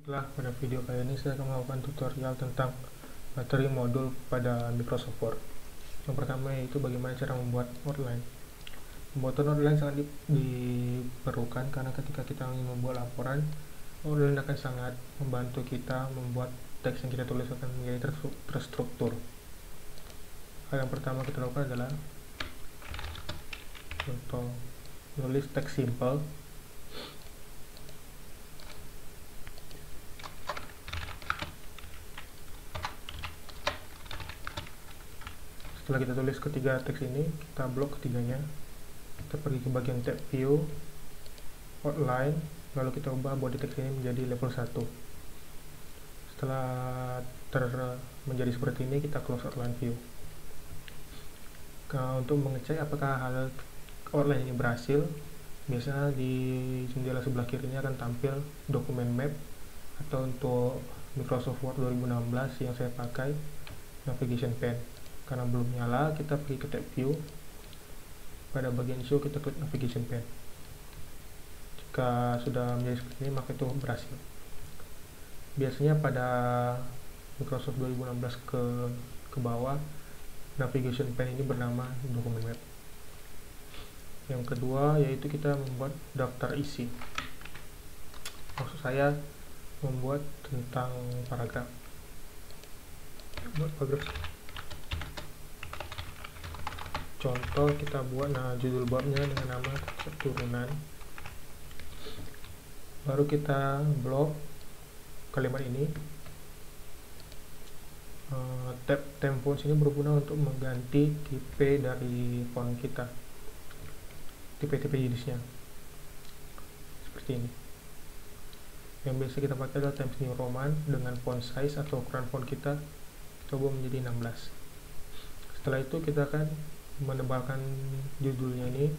Baiklah, pada video kali ini saya akan melakukan tutorial tentang materi modul pada Microsoft Word. Yang pertama yaitu bagaimana cara membuat outline. Pembuatan outline sangat diperlukan karena ketika kita ingin membuat laporan, outline akan sangat membantu kita membuat teks yang kita tulis akan menjadi terstruktur. Hal yang pertama kita lakukan adalah contoh menulis teks simple. Setelah kita tulis ketiga teks ini, kita blok ketiganya. Kita pergi ke bagian tab view, outline, lalu kita ubah body teks ini menjadi level 1. Setelah menjadi seperti ini, kita close outline view. Untuk mengecek apakah hal outline ini berhasil, biasanya di jendela sebelah kirinya akan tampil dokumen map, atau untuk Microsoft Word 2016 yang saya pakai, navigation pane. Karena belum nyala, kita pergi ke tab view, pada bagian show kita klik navigation pane. Jika sudah menjadi seperti ini, maka itu berhasil. Biasanya pada Microsoft 2016 ke bawah, navigation pane ini bernama dokumen map. Yang kedua yaitu kita membuat daftar isi. Maksud saya membuat tentang paragraf. Contoh kita buat judul babnya dengan nama turunan. Baru kita blok kalimat ini. Tab font ini berguna untuk mengganti tipe dari font kita, tipe-tipe jenisnya seperti ini. Yang biasa kita pakai adalah Times New Roman dengan font size atau ukuran font kita coba menjadi 16. Setelah itu kita akan menebalkan judulnya ini,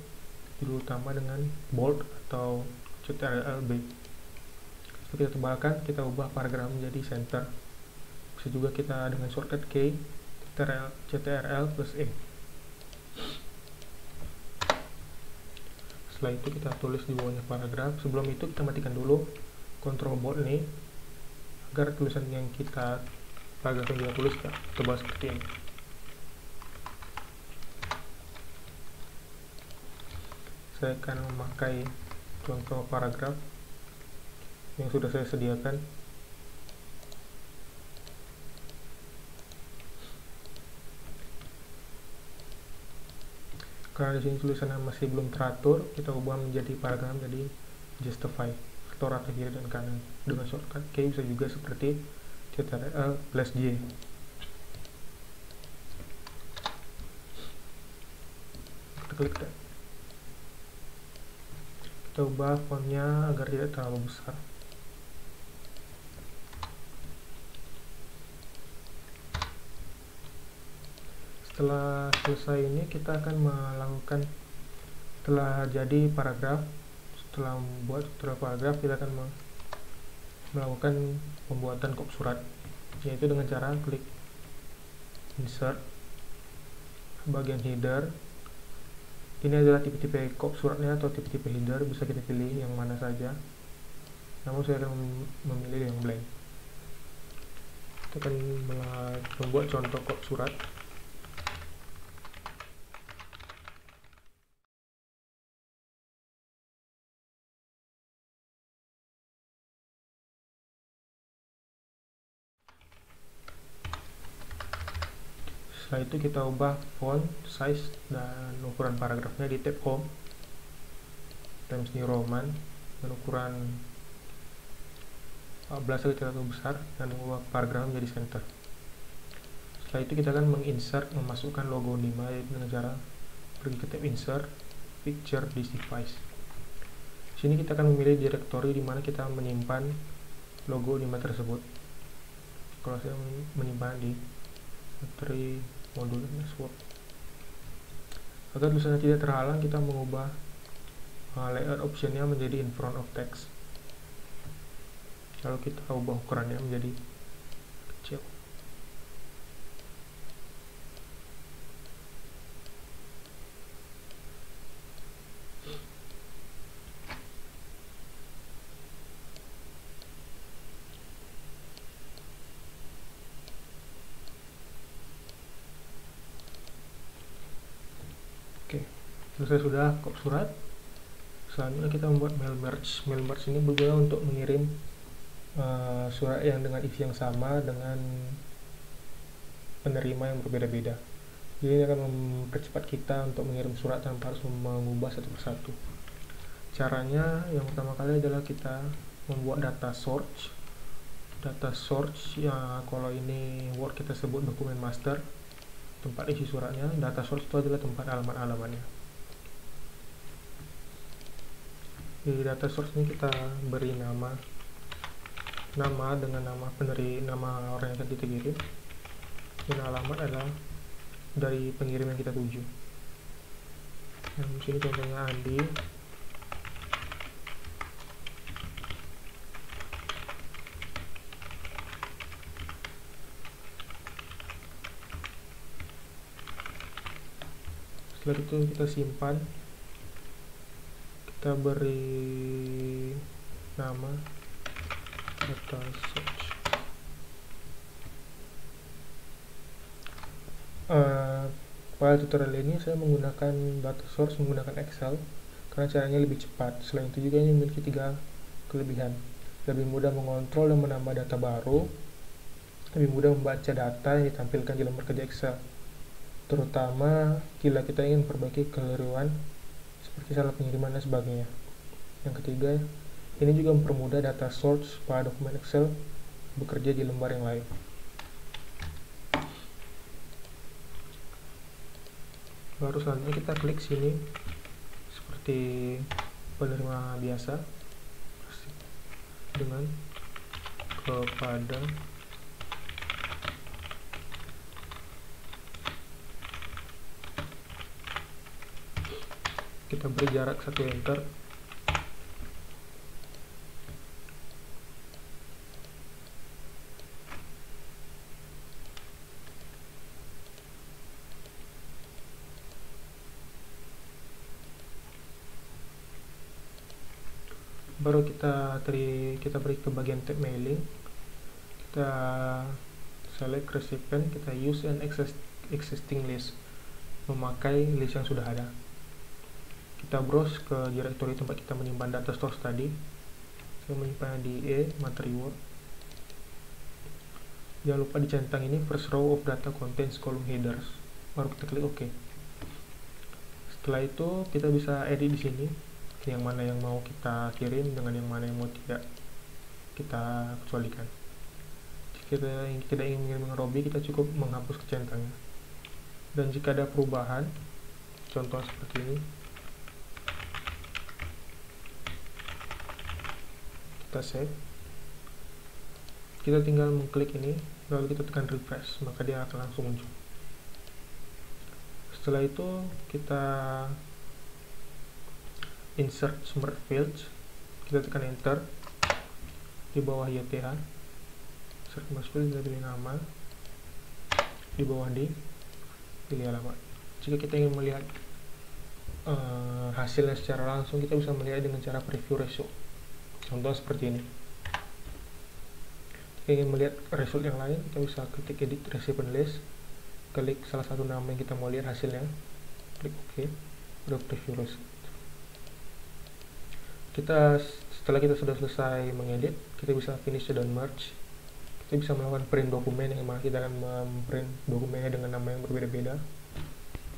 judul utama, dengan bold atau CTRL-B. Setelah kita tebalkan, kita ubah paragraf menjadi center. Bisa juga kita dengan shortcut key CTRL+E. Setelah itu kita tulis di bawahnya paragraf. Sebelum itu kita matikan dulu Ctrl Bold ini agar tulisan yang paragraf yang kita tulis tebal seperti ini. Saya akan memakai contoh paragraf yang sudah saya sediakan. Karena di sini tulisannya masih belum teratur, kita ubah menjadi paragraf menjadi justify, aktor atau kiri dan kanan. Dengan shortcut key bisa juga seperti CTRL+J. Kita klik tab. Kita ubah fontnya agar tidak terlalu besar. Setelah selesai ini, kita akan melakukan, setelah jadi paragraf, setelah membuat paragraf, kita akan melakukan pembuatan kop surat, yaitu dengan cara klik insert, bagian header. Ini adalah tipe-tipe kop suratnya atau tipe-tipe header, bisa kita pilih yang mana saja. Namun saya akan memilih yang blank. Kita akan membuat contoh kop surat. Setelah itu kita ubah font, size, dan ukuran paragrafnya di tab Home, Times New Roman, dan ukuran 14 terlalu besar, dan mengubah paragraf menjadi center. Setelah itu kita akan menginsert, memasukkan logo Nima, yaitu dengan cara pergi ke tab Insert, Picture, this device. Di sini kita akan memilih direktori di mana kita menyimpan logo Nima tersebut. Kalau saya menyimpan di materi modul Word. Agar tulisannya tidak terhalang, kita mengubah layout optionnya menjadi in front of text. Lalu kita ubah ukurannya menjadi kecil. Selesai sudah kop surat, selanjutnya kita membuat mail merge. Mail merge ini berguna untuk mengirim surat yang dengan isi yang sama dengan penerima yang berbeda-beda. Jadi ini akan mempercepat kita untuk mengirim surat tanpa harus mengubah satu persatu. Caranya yang pertama kali adalah kita membuat data source. Data source ya, kalau ini Word kita sebut dokumen master, tempat isi suratnya. Data source itu adalah tempat alamat-alamatnya. Di data source ini kita beri nama dengan nama orang yang akan kita kirim, dan alamat adalah dari pengirim yang kita tuju. Dan di sini contohnya Andi. Setelah itu kita simpan, kita beri nama data source. Pada tutorial ini saya menggunakan data source menggunakan Excel karena caranya lebih cepat. Selain itu juga ini memiliki 3 kelebihan: lebih mudah mengontrol dan menambah data baru, lebih mudah membaca data yang ditampilkan di lembar kerja Excel, terutama bila kita ingin memperbaiki kekeliruan seperti salah pengiriman dan sebagainya. Yang ketiga, ini juga mempermudah data source pada dokumen Excel bekerja di lembar yang lain. Baru selanjutnya kita klik sini seperti penerima biasa dengan kepada kita beri jarak 1 enter. Baru kita beri ke bagian tab mailing, kita select recipient, kita use an existing list, memakai list yang sudah ada. Kita browse ke directory tempat kita menyimpan data source tadi. Saya menyimpannya di materi Word. Jangan lupa dicentang ini first row of data contains column headers. Baru kita klik OK. Setelah itu kita bisa edit di sini, yang mana yang mau kita kirim dengan yang mana yang mau tidak kita kecualikan. Jika kita tidak ingin mengirim dengan Robi, kita cukup menghapus kecentangnya. Dan jika ada perubahan, contoh seperti ini, kita save. Kita tinggal mengklik ini, lalu kita tekan refresh, maka dia akan langsung muncul. Setelah itu kita insert smart fields, kita tekan enter. Di bawah YTH insert smart fields, kita pilih nama, di bawah D pilih alamat. Jika kita ingin melihat hasilnya secara langsung, kita bisa melihat dengan cara preview result. Contoh seperti ini. Jika ingin melihat result yang lain, kita bisa klik edit recipient list, klik salah satu nama yang kita mau lihat hasilnya, klik OK, udah preview result. Setelah kita sudah selesai mengedit, kita bisa finish dan merge. Kita bisa melakukan print dokumen, yang mana kita akan memprint dokumennya dengan nama yang berbeda-beda,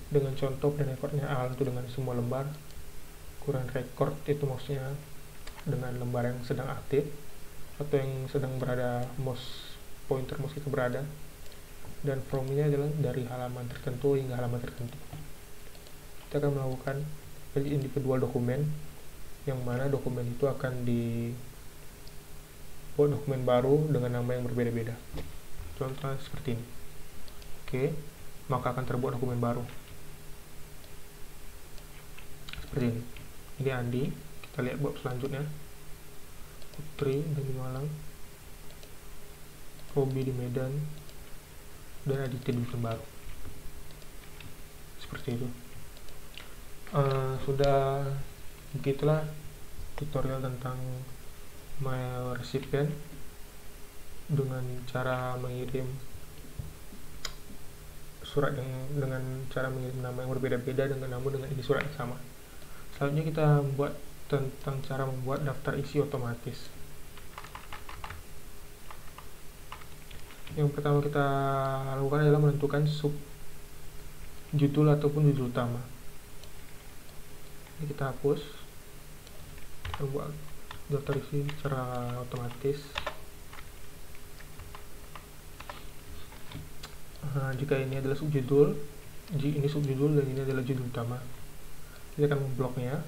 dengan contoh print recordnya A itu dengan semua lembar, current record itu maksudnya dengan lembar yang sedang aktif atau yang sedang berada pointer mouse kita berada, dan from ini adalah dari halaman tertentu hingga halaman tertentu. Kita akan melakukan edit individual dokumen, yang mana dokumen itu akan dibuat dokumen baru dengan nama yang berbeda-beda. Contoh seperti ini. Oke, maka akan terbuat dokumen baru seperti ini. Ini Andi. Kita lihat bab selanjutnya. Putri dan di Malang, Robi di Medan, dan Aditya di Baru. Seperti itu. Sudah begitulah tutorial tentang mail recipient dengan cara mengirim surat dengan cara mengirim nama yang berbeda-beda namun dengan isi surat yang sama. Selanjutnya kita buat tentang cara membuat daftar isi otomatis. Yang pertama kita lakukan adalah menentukan sub judul ataupun judul utama. Ini kita hapus, kita buat daftar isi secara otomatis. Jika ini adalah subjudul, ini subjudul dan ini adalah judul utama, kita akan membloknya.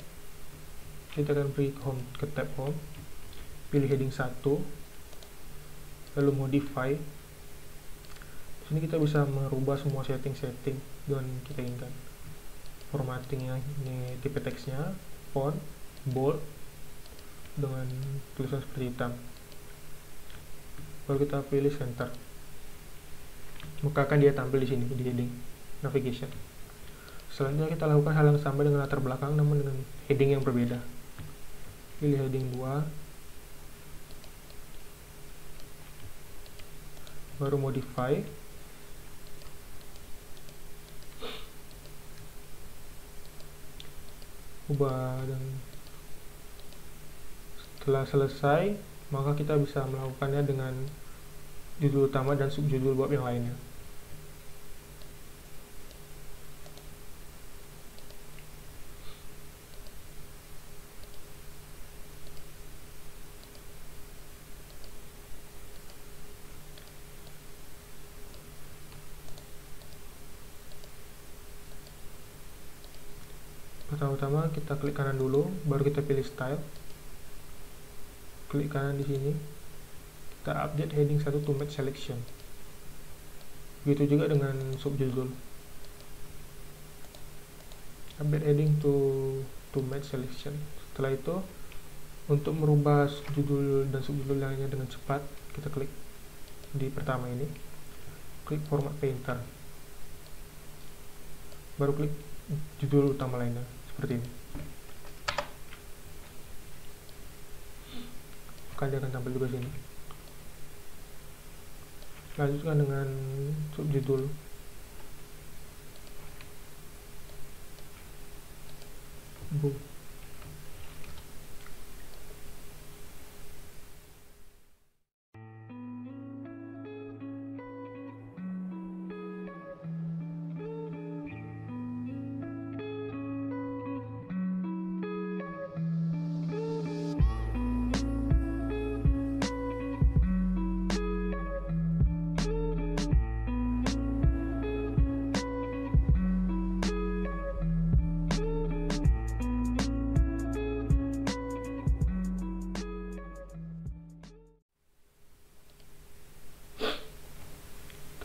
Kita akan pergi ke tab home, pilih heading 1, lalu modify. Di sini kita bisa merubah semua setting-setting dengan kita inginkan. Formattingnya, ini tipe teksnya, font, bold, dengan tulisan seperti hitam. Lalu kita pilih center, maka akan dia tampil di sini di heading navigation. Selanjutnya kita lakukan hal yang sama dengan latar belakang namun dengan heading yang berbeda. Pilih heading 2, baru modify. Ubah, dan setelah selesai maka kita bisa melakukannya dengan judul utama dan subjudul bab yang lainnya. Pertama-tama kita klik kanan dulu, baru kita pilih style. Klik kanan di sini. Kita update heading 1 to match selection. Begitu juga dengan subjudul. Update heading to match selection. Setelah itu, untuk merubah judul dan subjudul lainnya dengan cepat, kita klik di pertama ini. Klik format painter. Baru klik judul utama lainnya seperti ini. Maka dia akan tampil juga sini. Lanjutkan dengan subjudul. Bu.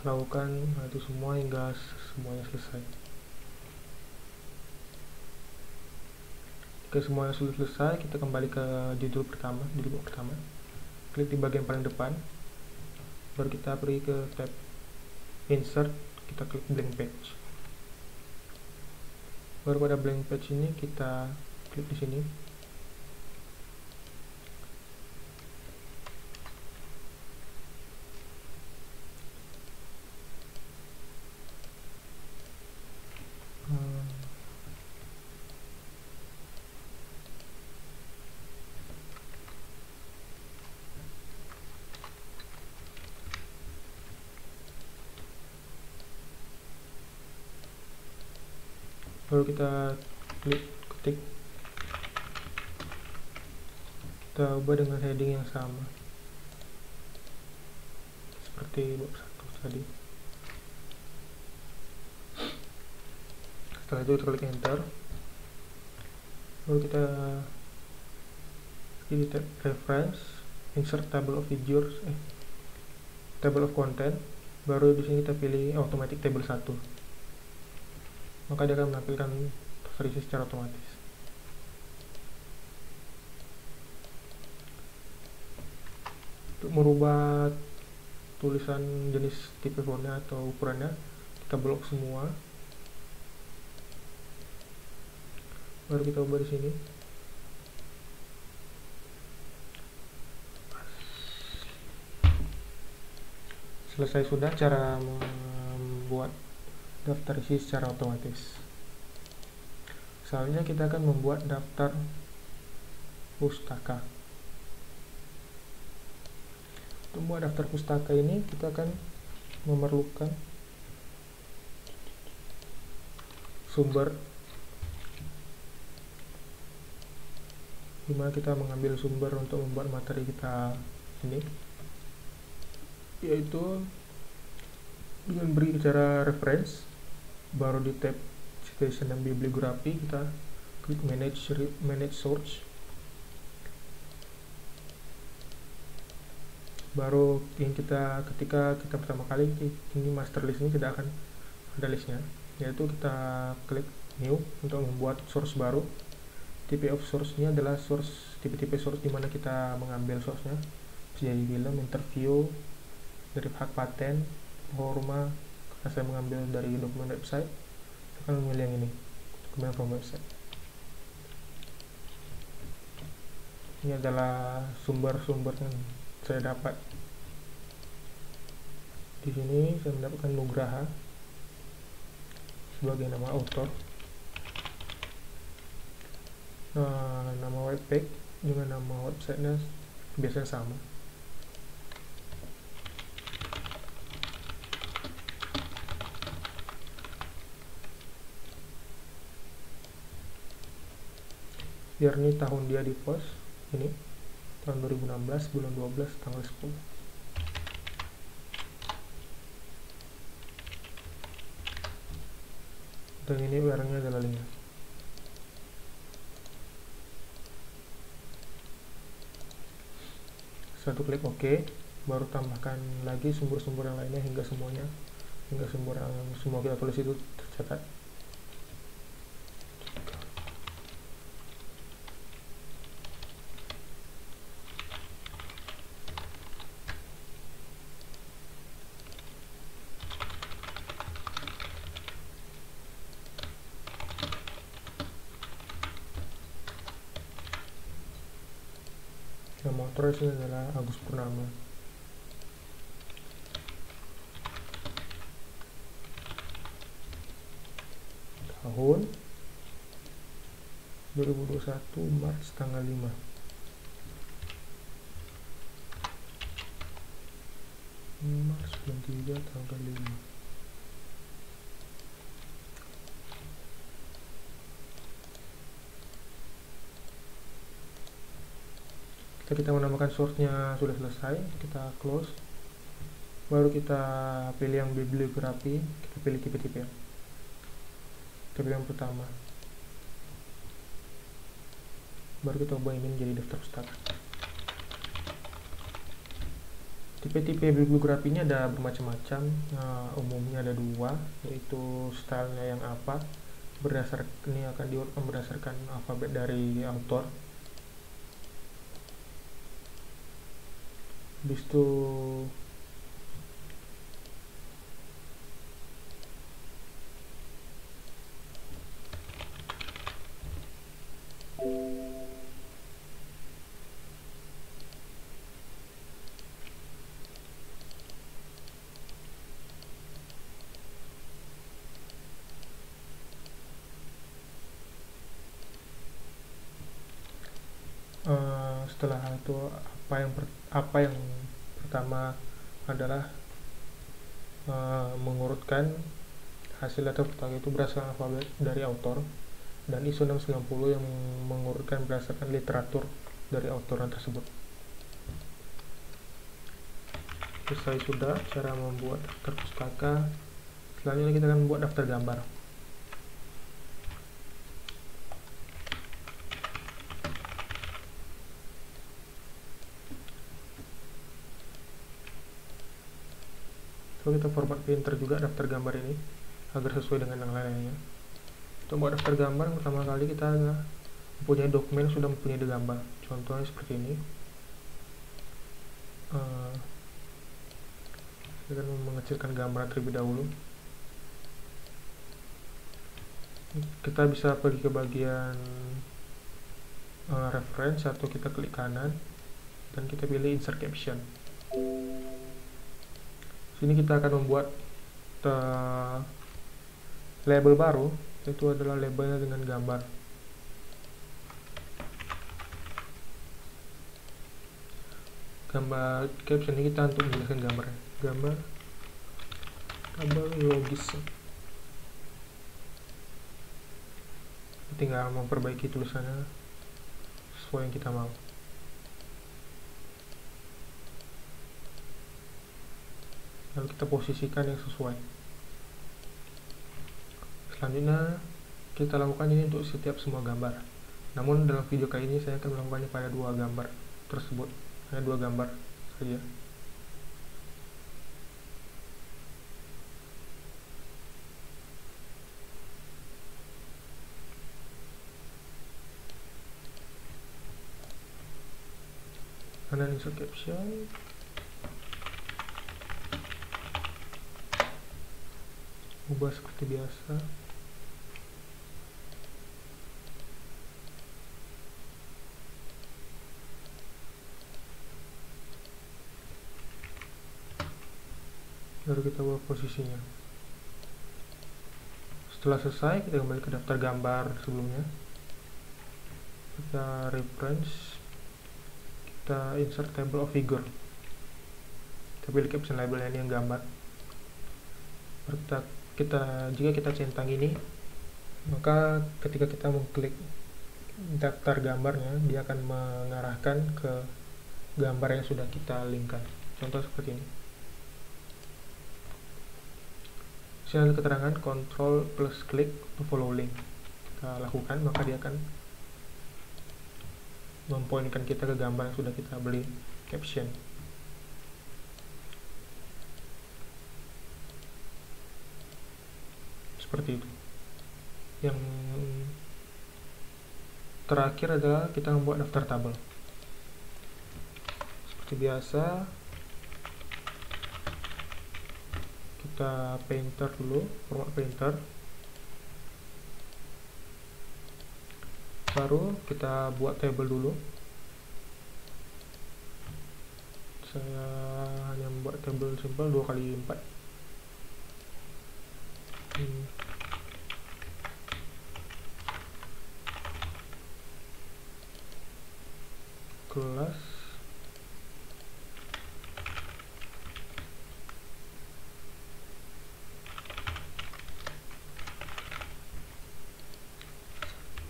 Lakukan itu semua hingga semuanya selesai. Jika semuanya sudah selesai, kita kembali ke judul pertama, judul pertama. Klik di bagian paling depan, baru kita pergi ke tab insert, kita klik blank page. Baru pada blank page ini kita klik di sini. Baru kita klik ketik, kita ubah dengan heading yang sama seperti bab 1 tadi. Setelah itu kita klik enter, baru kita di tab reference, insert table of figures, table of content. Baru di sini kita pilih automatic table 1, maka dia akan menampilkan terisi secara otomatis. Untuk merubah tulisan jenis tipe fontnya atau ukurannya, kita blok semua. Baru kita ubah di sini. Selesai sudah cara membuat daftar isi secara otomatis. Misalnya kita akan membuat daftar pustaka. Untuk membuat daftar pustaka ini kita akan memerlukan sumber, dimana kita mengambil sumber untuk membuat materi kita ini, yaitu dengan beri cara reference, baru di tab citation dan bibliografi kita klik manage source, baru yang ketika kita pertama kali ini master list ini tidak akan ada listnya, yaitu kita klik new untuk membuat source baru. Tipe of source nya adalah tipe source dimana kita mengambil source nya, bisa jadi film, interview, dari hak paten, forma. Karena saya mengambil dari dokumen website, saya akan memilih yang ini, dokumen from website. Ini adalah sumber-sumber yang saya dapat. Di sini saya mendapatkan Nugraha sebagai nama author, nama webpage dengan nama websitenya biasanya sama. Biar ini tahun dia di post, ini tahun 2016 bulan 12 tanggal 10. Dan ini barangnya adalah linknya. Satu klik OK, baru tambahkan lagi sumber-sumber yang lainnya hingga semua yang semua kita tulis itu tercatat. Nama author ini adalah Agus Purnama. Tahun 2021 Maret tanggal 5. Maret 93 tanggal 5. Kita menambahkan source-nya sudah selesai, kita close, baru kita pilih yang bibliografi, kita pilih tipe-tipe, kita pilih yang pertama, baru kita ubah ini menjadi daftar pustaka. Tipe-tipe bibliografinya ada bermacam-macam, umumnya ada dua, yaitu stylenya yang apa, ini akan diurutkan berdasarkan alfabet dari author. Habis itu setelah itu apa yang pertama adalah mengurutkan hasil data pustaka itu berdasarkan alfabet dari author, dan ISO 690 yang mengurutkan berdasarkan literatur dari author tersebut. Selesai sudah cara membuat daftar pustaka. Selanjutnya kita akan membuat daftar gambar. So, kita format printer juga daftar gambar ini agar sesuai dengan yang lainnya. Untuk membuat daftar gambar, pertama kali kita mempunyai dokumen sudah mempunyai gambar. Contohnya seperti ini. Kita akan mengecilkan gambar terlebih dahulu. Kita bisa pergi ke bagian reference atau kita klik kanan dan kita pilih insert caption. Sini kita akan membuat label baru, itu adalah labelnya dengan gambar. Gambar caption ini kita untuk menjelaskan gambarnya. Gambar logis. Tinggal memperbaiki tulisannya sesuai yang kita mau. Lalu kita posisikan yang sesuai. Selanjutnya kita lakukan ini untuk setiap semua gambar. Namun dalam video kali ini saya akan melakukannya pada dua gambar tersebut. Hanya dua gambar saja. Kanan insert caption. Ubah seperti biasa. Baru kita ubah posisinya. Setelah selesai, kita kembali ke daftar gambar sebelumnya. Kita reference, kita insert table of figure. Kita pilih caption labelnya ini yang gambar. Jika kita centang ini, maka ketika kita mengklik daftar gambarnya, dia akan mengarahkan ke gambar yang sudah kita linkkan. Contoh seperti ini. Ada keterangan Ctrl plus klik to follow link. Kita lakukan, maka dia akan mempoinkan kita ke gambar yang sudah kita beli caption. Seperti itu. Yang terakhir adalah kita membuat daftar tabel. Seperti biasa, kita painter dulu, format painter, baru kita buat table dulu. Saya hanya membuat table simple 2x4. Kelas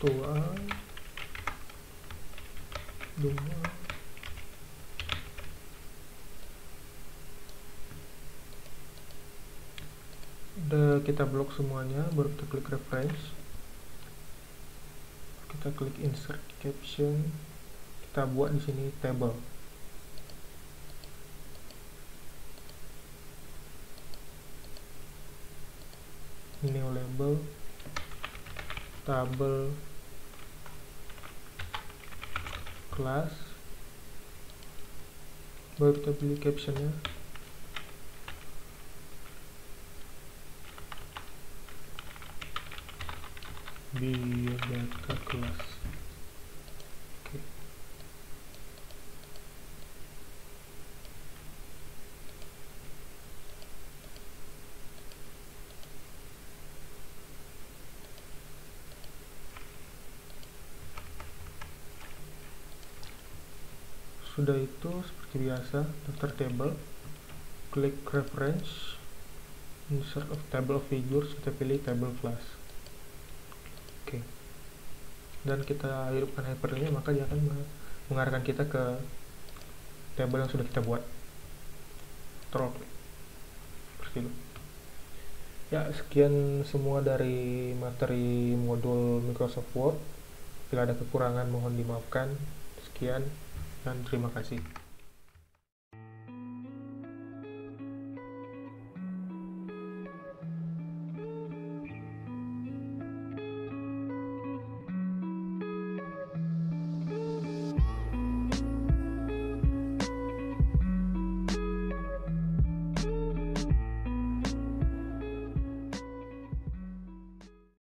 tua 2. Udah kita blok semuanya, baru kita klik reference, kita klik insert caption, kita buat di sini table. New label table class, baru kita pilih captionnya, biodata class. Oke. Sudah itu seperti biasa, daftar table, klik reference, insert of table of figures, kita pilih table class. Oke. Dan kita hidupkan hyperlinknya, maka dia akan mengarahkan kita ke table yang sudah kita buat. Terus seperti itu. Ya, sekian semua dari materi modul Microsoft Word. Bila ada kekurangan mohon dimaafkan. Sekian dan terima kasih.